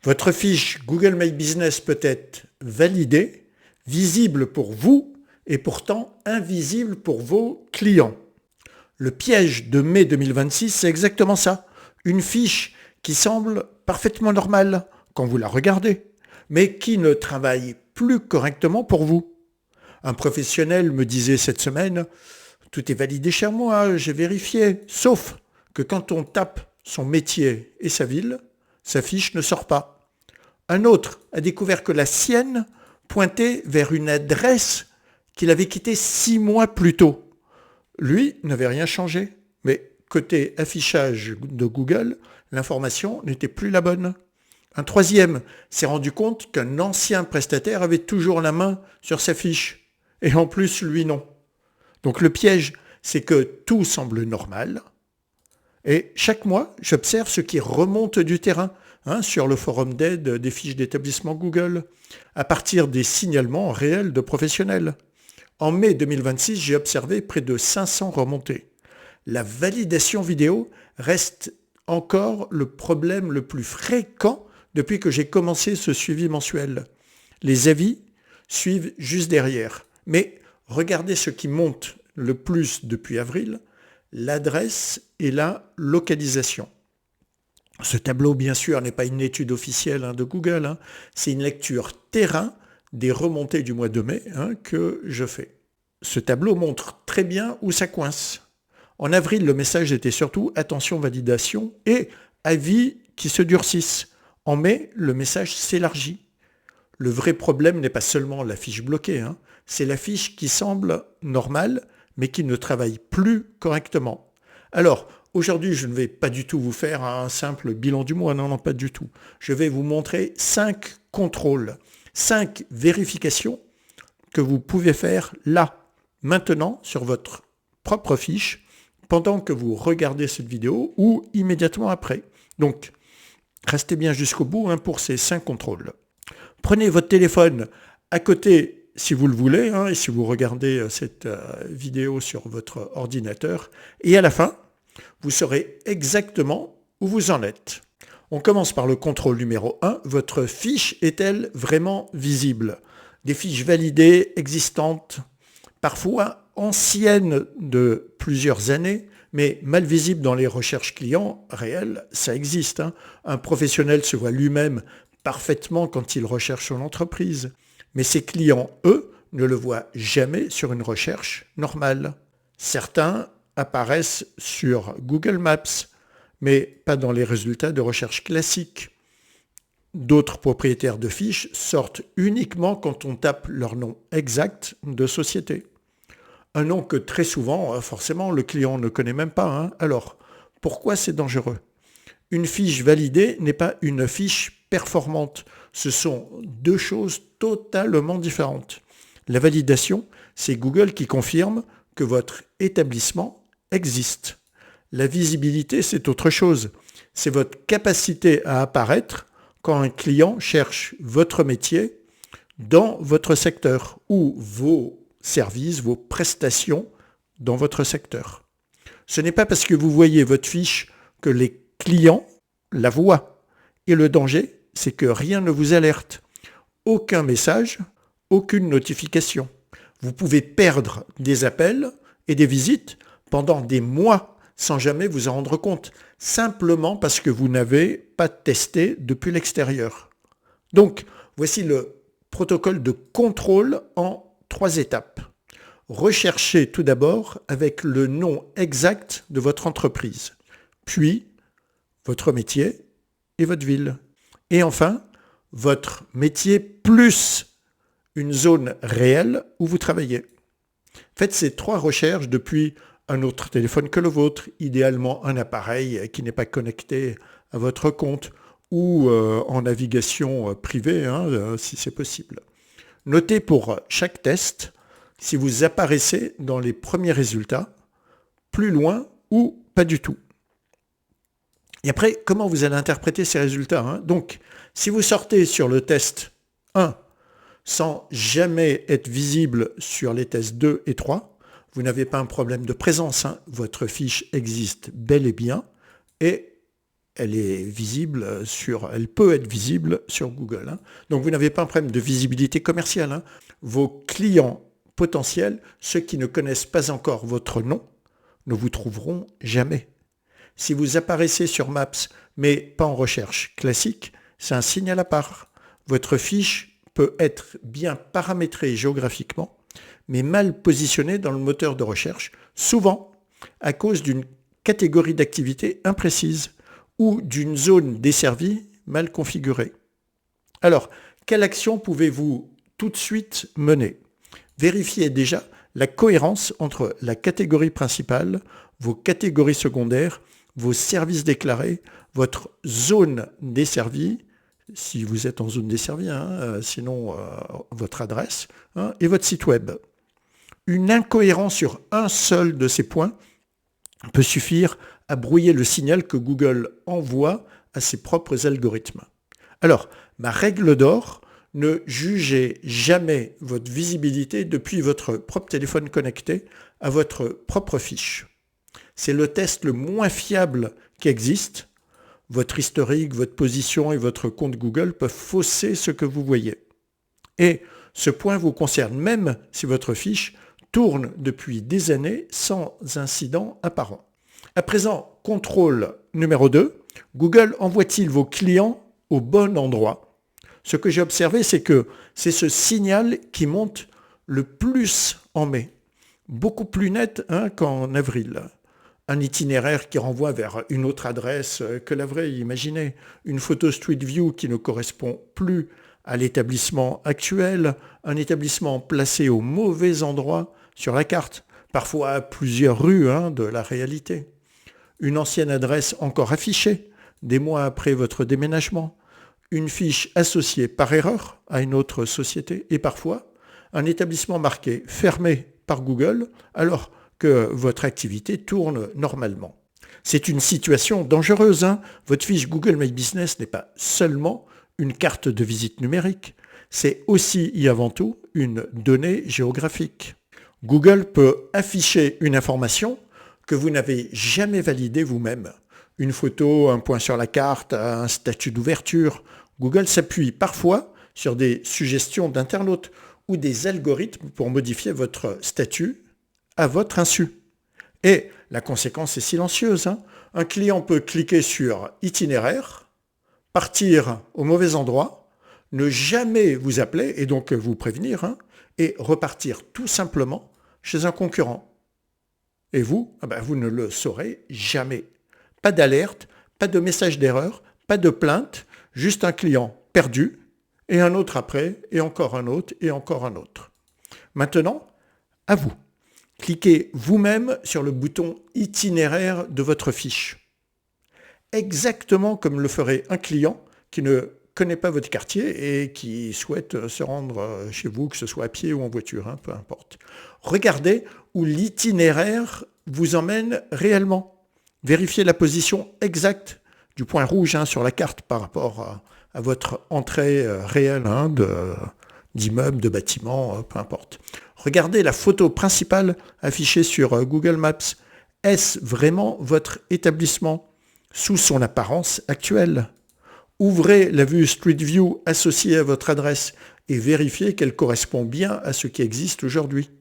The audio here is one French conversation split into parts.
Votre fiche Google My Business peut être validée, visible pour vous et pourtant invisible pour vos clients. Le piège de mai 2026, c'est exactement ça. Une fiche qui semble parfaitement normale quand vous la regardez, mais qui ne travaille plus correctement pour vous. Un professionnel me disait cette semaine, tout est validé chez moi, j'ai vérifié, sauf que quand on tape son métier et sa ville, sa fiche ne sort pas. Un autre a découvert que la sienne pointait vers une adresse qu'il avait quittée 6 mois plus tôt. Lui n'avait rien changé, mais côté affichage de Google, l'information n'était plus la bonne. Un troisième s'est rendu compte qu'un ancien prestataire avait toujours la main sur sa fiche, et en plus lui non. Donc le piège, c'est que tout semble normal, et chaque mois, j'observe ce qui remonte du terrain, sur le forum d'aide des fiches d'établissement Google, à partir des signalements réels de professionnels. En mai 2026, j'ai observé près de 500 remontées. La validation vidéo reste encore le problème le plus fréquent depuis que j'ai commencé ce suivi mensuel. Les avis suivent juste derrière. Mais regardez ce qui monte le plus depuis avril, l'adresse et la localisation. Ce tableau, bien sûr, n'est pas une étude officielle de Google, c'est une lecture terrain des remontées du mois de mai que je fais. Ce tableau montre très bien où ça coince. En avril, le message était surtout attention validation et avis qui se durcissent. En mai, le message s'élargit. Le vrai problème n'est pas seulement la fiche bloquée, c'est la fiche qui semble normale mais qui ne travaille plus correctement. Alors, aujourd'hui, je ne vais pas du tout vous faire un simple bilan du mois, non, pas du tout. Je vais vous montrer 5 contrôles, 5 vérifications que vous pouvez faire là, maintenant, sur votre propre fiche, pendant que vous regardez cette vidéo ou immédiatement après. Donc, restez bien jusqu'au bout pour ces 5 contrôles. Prenez votre téléphone à côté si vous le voulez, et si vous regardez cette vidéo sur votre ordinateur, et à la fin, vous saurez exactement où vous en êtes. On commence par le contrôle numéro 1. Votre fiche est-elle vraiment visible? Des fiches validées, existantes, parfois anciennes de plusieurs années, mais mal visibles dans les recherches clients réelles, ça existe. Un professionnel se voit lui-même parfaitement quand il recherche son entreprise. Mais ses clients, eux, ne le voient jamais sur une recherche normale. Certains apparaissent sur Google Maps, mais pas dans les résultats de recherche classiques. D'autres propriétaires de fiches sortent uniquement quand on tape leur nom exact de société. Un nom que très souvent, forcément, le client ne connaît même pas. Alors, pourquoi c'est dangereux? Une fiche validée n'est pas une fiche performante. Ce sont deux choses totalement différentes. La validation, c'est Google qui confirme que votre établissement existe. La visibilité, c'est autre chose. C'est votre capacité à apparaître quand un client cherche votre métier dans votre secteur ou vos services, vos prestations dans votre secteur. Ce n'est pas parce que vous voyez votre fiche que les clients la voient. Et le danger, c'est que rien ne vous alerte. Aucun message, aucune notification. Vous pouvez perdre des appels et des visites pendant des mois sans jamais vous en rendre compte, simplement parce que vous n'avez pas testé depuis l'extérieur. Donc, voici le protocole de contrôle en 3 étapes. Recherchez tout d'abord avec le nom exact de votre entreprise, puis votre métier et votre ville. Et enfin, votre métier plus une zone réelle où vous travaillez. Faites ces 3 recherches depuis un autre téléphone que le vôtre, idéalement un appareil qui n'est pas connecté à votre compte ou en navigation privée, si c'est possible. Notez pour chaque test si vous apparaissez dans les premiers résultats, plus loin ou pas du tout. Et après, comment vous allez interpréter ces résultats? Donc, si vous sortez sur le test 1 sans jamais être visible sur les tests 2 et 3, vous n'avez pas un problème de présence. Votre fiche existe bel et bien et elle peut être visible sur Google, hein. Donc vous n'avez pas un problème de visibilité commerciale, hein. Vos clients potentiels, ceux qui ne connaissent pas encore votre nom, ne vous trouveront jamais. Si vous apparaissez sur Maps, mais pas en recherche classique, c'est un signal à part. Votre fiche peut être bien paramétrée géographiquement, mais mal positionnée dans le moteur de recherche, souvent à cause d'une catégorie d'activité imprécise ou d'une zone desservie mal configurée. Alors, quelle action pouvez-vous tout de suite mener? Vérifiez déjà la cohérence entre la catégorie principale, vos catégories secondaires, vos services déclarés, votre zone desservie, si vous êtes en zone desservie, sinon votre adresse, et votre site web. Une incohérence sur un seul de ces points peut suffire à brouiller le signal que Google envoie à ses propres algorithmes. Alors, ma règle d'or, ne jugez jamais votre visibilité depuis votre propre téléphone connecté à votre propre fiche. C'est le test le moins fiable qui existe. Votre historique, votre position et votre compte Google peuvent fausser ce que vous voyez. Et ce point vous concerne même si votre fiche tourne depuis des années sans incident apparent. À présent, contrôle numéro 2, Google envoie-t-il vos clients au bon endroit? Ce que j'ai observé, c'est que c'est ce signal qui monte le plus en mai, beaucoup plus net qu'en avril. Un itinéraire qui renvoie vers une autre adresse que la vraie, imaginez. Une photo Street View qui ne correspond plus à l'établissement actuel, un établissement placé au mauvais endroit sur la carte, parfois à plusieurs rues de la réalité. Une ancienne adresse encore affichée, des mois après votre déménagement, une fiche associée par erreur à une autre société et parfois un établissement marqué fermé par Google alors que votre activité tourne normalement. C'est une situation dangereuse. Votre fiche Google My Business n'est pas seulement une carte de visite numérique, c'est aussi et avant tout une donnée géographique. Google peut afficher une information que vous n'avez jamais validée vous-même. Une photo, un point sur la carte, un statut d'ouverture. Google s'appuie parfois sur des suggestions d'internautes ou des algorithmes pour modifier votre statut à votre insu. Et la conséquence est silencieuse. Un client peut cliquer sur itinéraire, partir au mauvais endroit, ne jamais vous appeler et donc vous prévenir, et repartir tout simplement chez un concurrent. Et vous, vous ne le saurez jamais. Pas d'alerte, pas de message d'erreur, pas de plainte, juste un client perdu, et un autre après, et encore un autre, et encore un autre. Maintenant, à vous. Cliquez vous-même sur le bouton itinéraire de votre fiche. Exactement comme le ferait un client qui ne connaît pas votre quartier et qui souhaite se rendre chez vous, que ce soit à pied ou en voiture, peu importe. Regardez où l'itinéraire vous emmène réellement. Vérifiez la position exacte du point rouge sur la carte par rapport à votre entrée réelle d'immeuble, de bâtiment, peu importe. Regardez la photo principale affichée sur Google Maps. Est-ce vraiment votre établissement sous son apparence actuelle? Ouvrez la vue Street View associée à votre adresse et vérifiez qu'elle correspond bien à ce qui existe aujourd'hui.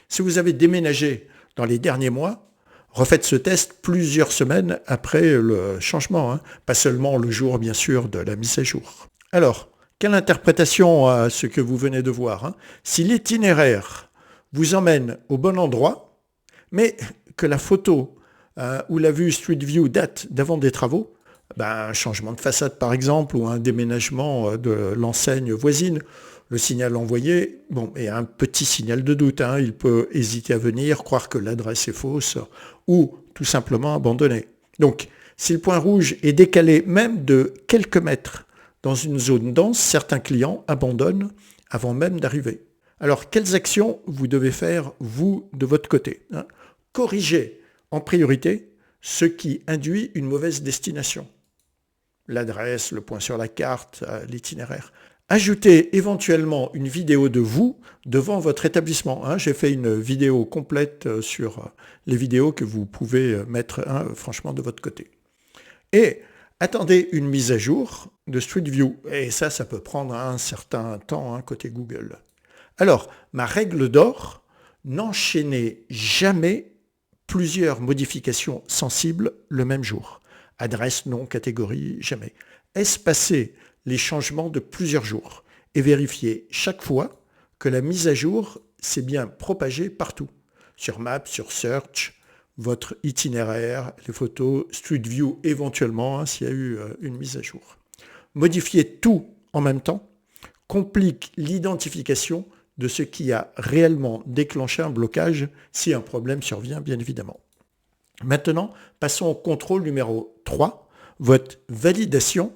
Si vous avez déménagé dans les derniers mois, refaites ce test plusieurs semaines après le changement, pas seulement le jour, bien sûr, de la mise à jour. Alors, quelle interprétation à ce que vous venez de voir? Si l'itinéraire vous emmène au bon endroit, mais que la photo ou la vue Street View date d'avant des travaux, un changement de façade par exemple, ou un déménagement de l'enseigne voisine, le signal envoyé, est un petit signal de doute. Il peut hésiter à venir, croire que l'adresse est fausse, ou tout simplement abandonner. Donc, si le point rouge est décalé même de quelques mètres dans une zone dense, certains clients abandonnent avant même d'arriver. Alors, quelles actions vous devez faire, vous, de votre côté? Corrigez en priorité ce qui induit une mauvaise destination. L'adresse, le point sur la carte, l'itinéraire. Ajoutez éventuellement une vidéo de vous devant votre établissement. J'ai fait une vidéo complète sur les vidéos que vous pouvez mettre franchement de votre côté. Et Attendez une mise à jour de Street View. Et ça peut prendre un certain temps côté Google. Alors, ma règle d'or, n'enchaînez jamais plusieurs modifications sensibles le même jour. Adresse, nom, catégorie, jamais. Espacez les changements de plusieurs jours et vérifiez chaque fois que la mise à jour s'est bien propagée partout. Sur Maps, sur Search, votre itinéraire, les photos, Street View éventuellement, s'il y a eu une mise à jour. Modifier tout en même temps complique l'identification de ce qui a réellement déclenché un blocage si un problème survient, bien évidemment. Maintenant, passons au contrôle numéro 3. Votre validation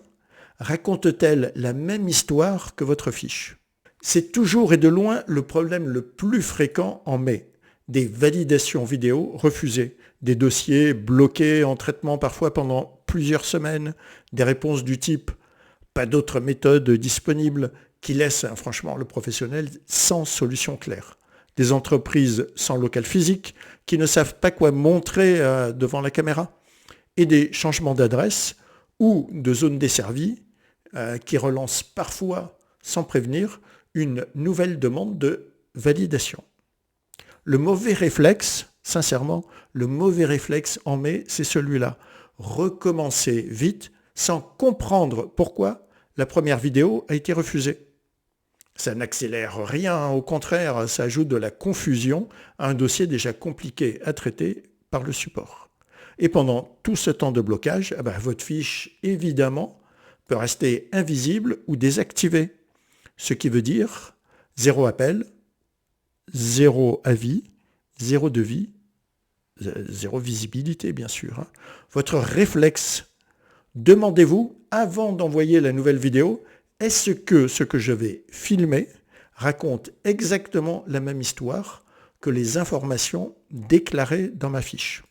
raconte-t-elle la même histoire que votre fiche? C'est toujours et de loin le problème le plus fréquent en mai. Des validations vidéo refusées, des dossiers bloqués en traitement parfois pendant plusieurs semaines, des réponses du type « pas d'autre méthode disponible » qui laissent franchement le professionnel sans solution claire. Des entreprises sans local physique qui ne savent pas quoi montrer devant la caméra et des changements d'adresse ou de zone desservie qui relancent parfois, sans prévenir, une nouvelle demande de validation. Le mauvais réflexe, sincèrement, le mauvais réflexe en mai, c'est celui-là. Recommencer vite sans comprendre pourquoi la première vidéo a été refusée. Ça n'accélère rien, au contraire, ça ajoute de la confusion à un dossier déjà compliqué à traiter par le support. Et pendant tout ce temps de blocage, votre fiche, évidemment, peut rester invisible ou désactivée. Ce qui veut dire zéro appel, zéro avis, zéro devis, zéro visibilité, bien sûr. Votre réflexe, demandez-vous, avant d'envoyer la nouvelle vidéo, est-ce que ce que je vais filmer raconte exactement la même histoire que les informations déclarées dans ma fiche?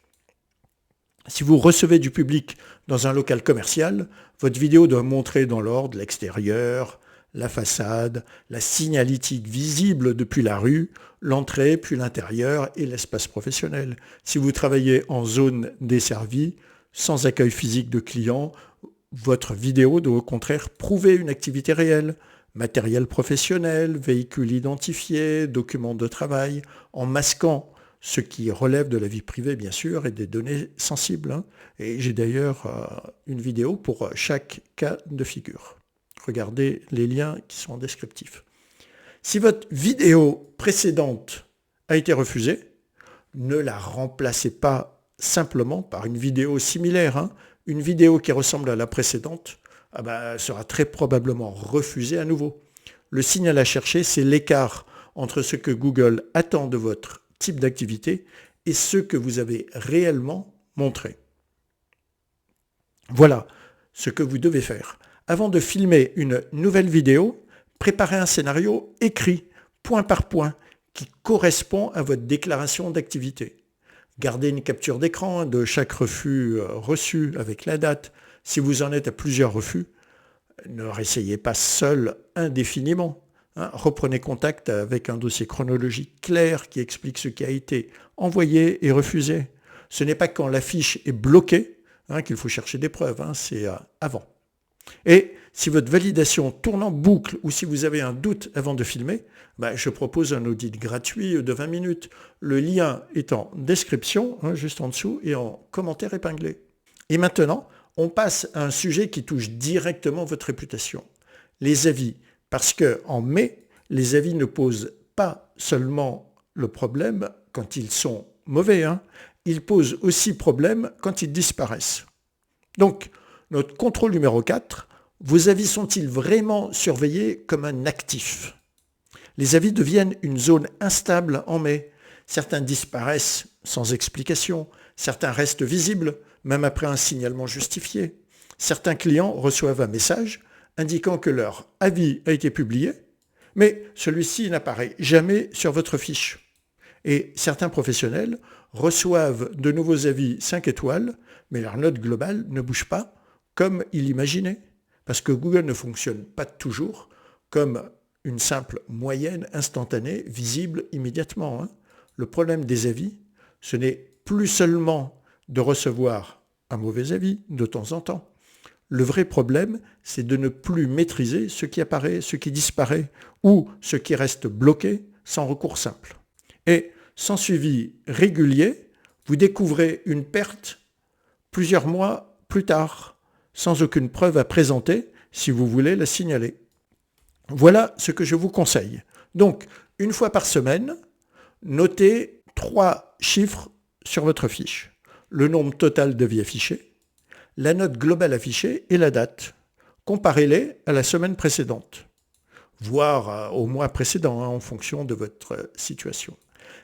Si vous recevez du public dans un local commercial, votre vidéo doit montrer dans l'ordre l'extérieur, la façade, la signalétique visible depuis la rue, l'entrée, puis l'intérieur et l'espace professionnel. Si vous travaillez en zone desservie, sans accueil physique de clients, votre vidéo doit au contraire prouver une activité réelle, matériel professionnel, véhicule identifié, documents de travail, en masquant ce qui relève de la vie privée bien sûr et des données sensibles. Et j'ai d'ailleurs une vidéo pour chaque cas de figure. Regardez les liens qui sont en descriptif. Si votre vidéo précédente a été refusée, ne la remplacez pas simplement par une vidéo similaire. Une vidéo qui ressemble à la précédente sera très probablement refusée à nouveau. Le signal à chercher, c'est l'écart entre ce que Google attend de votre type d'activité et ce que vous avez réellement montré. Voilà ce que vous devez faire. Avant de filmer une nouvelle vidéo, préparez un scénario écrit, point par point, qui correspond à votre déclaration d'activité. Gardez une capture d'écran de chaque refus reçu avec la date. Si vous en êtes à plusieurs refus, ne réessayez pas seul indéfiniment. Reprenez contact avec un dossier chronologique clair qui explique ce qui a été envoyé et refusé. Ce n'est pas quand la fiche est bloquée qu'il faut chercher des preuves, c'est avant. Et si votre validation tourne en boucle ou si vous avez un doute avant de filmer, je propose un audit gratuit de 20 minutes. Le lien est en description, juste en dessous, et en commentaire épinglé. Et maintenant, on passe à un sujet qui touche directement votre réputation. Les avis. Parce qu'en mai, les avis ne posent pas seulement le problème quand ils sont mauvais, ils posent aussi problème quand ils disparaissent. Donc, notre contrôle numéro 4, vos avis sont-ils vraiment surveillés comme un actif? Les avis deviennent une zone instable en mai. Certains disparaissent sans explication, certains restent visibles, même après un signalement justifié. Certains clients reçoivent un message indiquant que leur avis a été publié, mais celui-ci n'apparaît jamais sur votre fiche. Et certains professionnels reçoivent de nouveaux avis 5 étoiles, mais leur note globale ne bouge pas comme ils l'imaginaient, parce que Google ne fonctionne pas toujours comme une simple moyenne instantanée, visible immédiatement. Le problème des avis, ce n'est plus seulement de recevoir un mauvais avis de temps en temps. Le vrai problème, c'est de ne plus maîtriser ce qui apparaît, ce qui disparaît ou ce qui reste bloqué sans recours simple. Et sans suivi régulier, vous découvrez une perte plusieurs mois plus tard, sans aucune preuve à présenter si vous voulez la signaler. Voilà ce que je vous conseille. Donc, une fois par semaine, notez 3 chiffres sur votre fiche. Le nombre total de vies affichées, la note globale affichée et la date. Comparez-les à la semaine précédente, voire au mois précédent, en fonction de votre situation.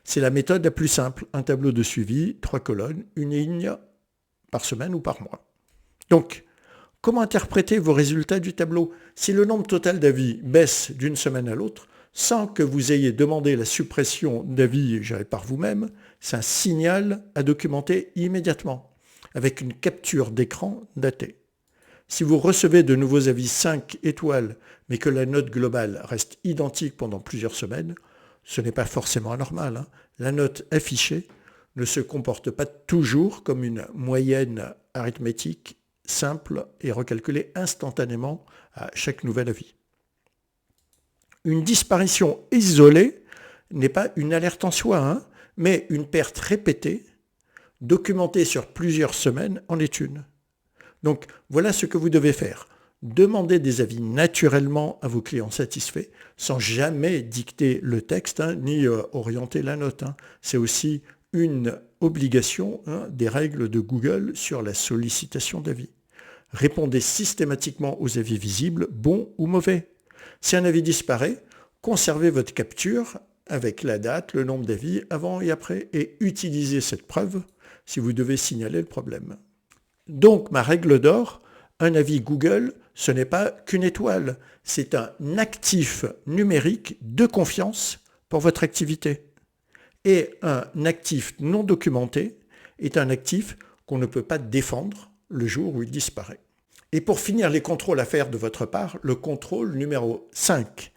C'est la méthode la plus simple, un tableau de suivi, 3 colonnes, une ligne par semaine ou par mois. Donc, comment interpréter vos résultats du tableau? Si le nombre total d'avis baisse d'une semaine à l'autre, sans que vous ayez demandé la suppression d'avis gérés par vous-même, c'est un signal à documenter immédiatement, avec une capture d'écran datée. Si vous recevez de nouveaux avis 5 étoiles, mais que la note globale reste identique pendant plusieurs semaines, ce n'est pas forcément anormal. La note affichée ne se comporte pas toujours comme une moyenne arithmétique simple et recalculée instantanément à chaque nouvel avis. Une disparition isolée n'est pas une alerte en soi, mais une perte répétée, documentée sur plusieurs semaines, en est une. Donc voilà ce que vous devez faire. Demandez des avis naturellement à vos clients satisfaits, sans jamais dicter le texte, ni orienter la note. C'est aussi une obligation des règles de Google sur la sollicitation d'avis. Répondez systématiquement aux avis visibles, bons ou mauvais. Si un avis disparaît, conservez votre capture avec la date, le nombre d'avis avant et après, et utilisez cette preuve si vous devez signaler le problème. Donc ma règle d'or, un avis Google, ce n'est pas qu'une étoile, c'est un actif numérique de confiance pour votre activité. Et un actif non documenté est un actif qu'on ne peut pas défendre le jour où il disparaît. Et pour finir les contrôles à faire de votre part, le contrôle numéro 5.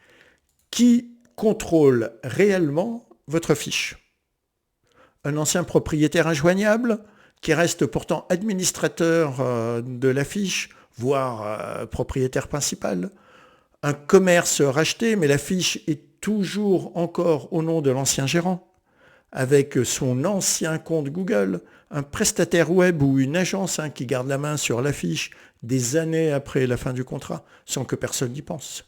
Qui contrôle réellement votre fiche? Un ancien propriétaire injoignable qui reste pourtant administrateur de la fiche, voire propriétaire principal. Un commerce racheté, mais la fiche est toujours encore au nom de l'ancien gérant, avec son ancien compte Google, un prestataire web ou une agence qui garde la main sur la fiche des années après la fin du contrat, sans que personne n'y pense.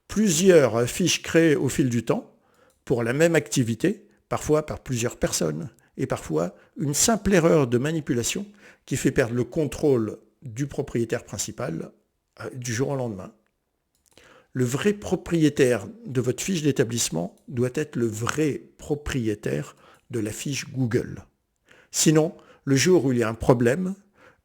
Plusieurs fiches créées au fil du temps, pour la même activité, parfois par plusieurs personnes, et parfois une simple erreur de manipulation qui fait perdre le contrôle du propriétaire principal du jour au lendemain. Le vrai propriétaire de votre fiche d'établissement doit être le vrai propriétaire de la fiche Google. Sinon, le jour où il y a un problème,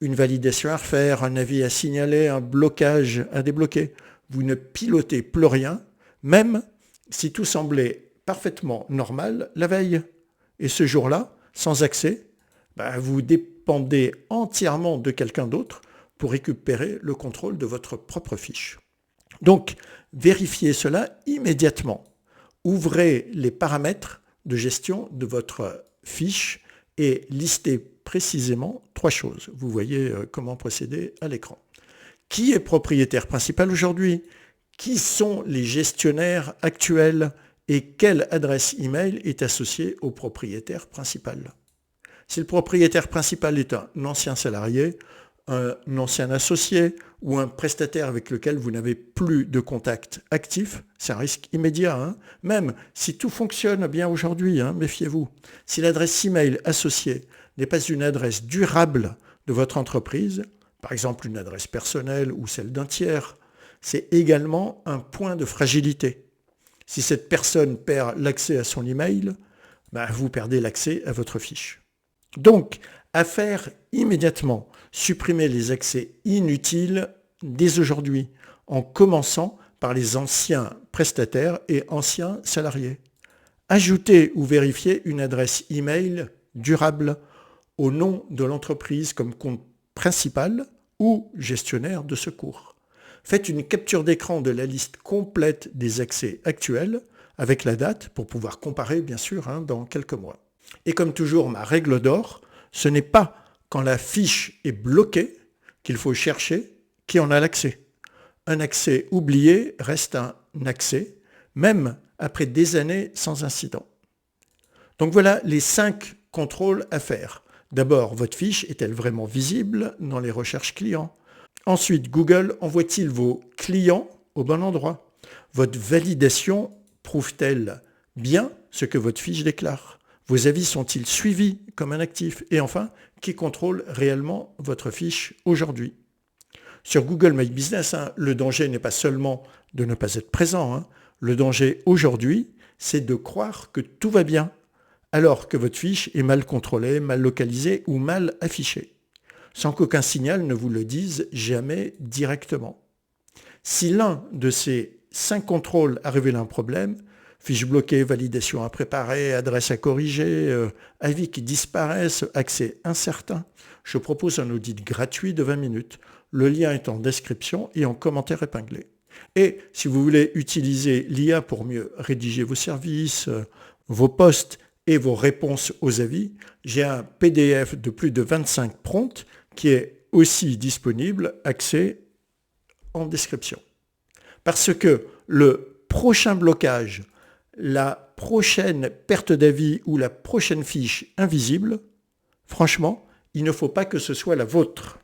une validation à refaire, un avis à signaler, un blocage à débloquer, vous ne pilotez plus rien, même si tout semblait parfaitement normal la veille. Et ce jour-là, sans accès, vous dépendez entièrement de quelqu'un d'autre pour récupérer le contrôle de votre propre fiche. Donc, vérifiez cela immédiatement. Ouvrez les paramètres de gestion de votre fiche et listez précisément 3 choses. Vous voyez comment procéder à l'écran. Qui est propriétaire principal aujourd'hui? Qui sont les gestionnaires actuels? Et quelle adresse email est associée au propriétaire principal? Si le propriétaire principal est un ancien salarié, un ancien associé ou un prestataire avec lequel vous n'avez plus de contact actif, c'est un risque immédiat. Même si tout fonctionne bien aujourd'hui, méfiez-vous. Si l'adresse email associée n'est pas une adresse durable de votre entreprise, par exemple une adresse personnelle ou celle d'un tiers, c'est également un point de fragilité. Si cette personne perd l'accès à son email, vous perdez l'accès à votre fiche. Donc, à faire immédiatement, supprimez les accès inutiles dès aujourd'hui, en commençant par les anciens prestataires et anciens salariés. Ajoutez ou vérifiez une adresse email durable au nom de l'entreprise comme compte principal ou gestionnaire de secours. Faites une capture d'écran de la liste complète des accès actuels avec la date pour pouvoir comparer, bien sûr, dans quelques mois. Et comme toujours, ma règle d'or, ce n'est pas quand la fiche est bloquée qu'il faut chercher qui en a l'accès. Un accès oublié reste un accès, même après des années sans incident. Donc voilà les 5 contrôles à faire. D'abord, votre fiche est-elle vraiment visible dans les recherches clients? Ensuite, Google envoie-t-il vos clients au bon endroit? Votre validation prouve-t-elle bien ce que votre fiche déclare? Vos avis sont-ils suivis comme un actif? Et enfin, qui contrôle réellement votre fiche aujourd'hui? Sur Google My Business, le danger n'est pas seulement de ne pas être présent. Le danger aujourd'hui, c'est de croire que tout va bien, alors que votre fiche est mal contrôlée, mal localisée ou mal affichée, sans qu'aucun signal ne vous le dise jamais directement. Si l'un de ces 5 contrôles a révélé un problème, fiche bloquée, validation à préparer, adresse à corriger, avis qui disparaissent, accès incertain, je propose un audit gratuit de 20 minutes. Le lien est en description et en commentaire épinglé. Et si vous voulez utiliser l'IA pour mieux rédiger vos services, vos posts et vos réponses aux avis, j'ai un PDF de plus de 25 prompts qui est aussi disponible, accès en description. Parce que le prochain blocage, la prochaine perte d'avis ou la prochaine fiche invisible, franchement, il ne faut pas que ce soit la vôtre.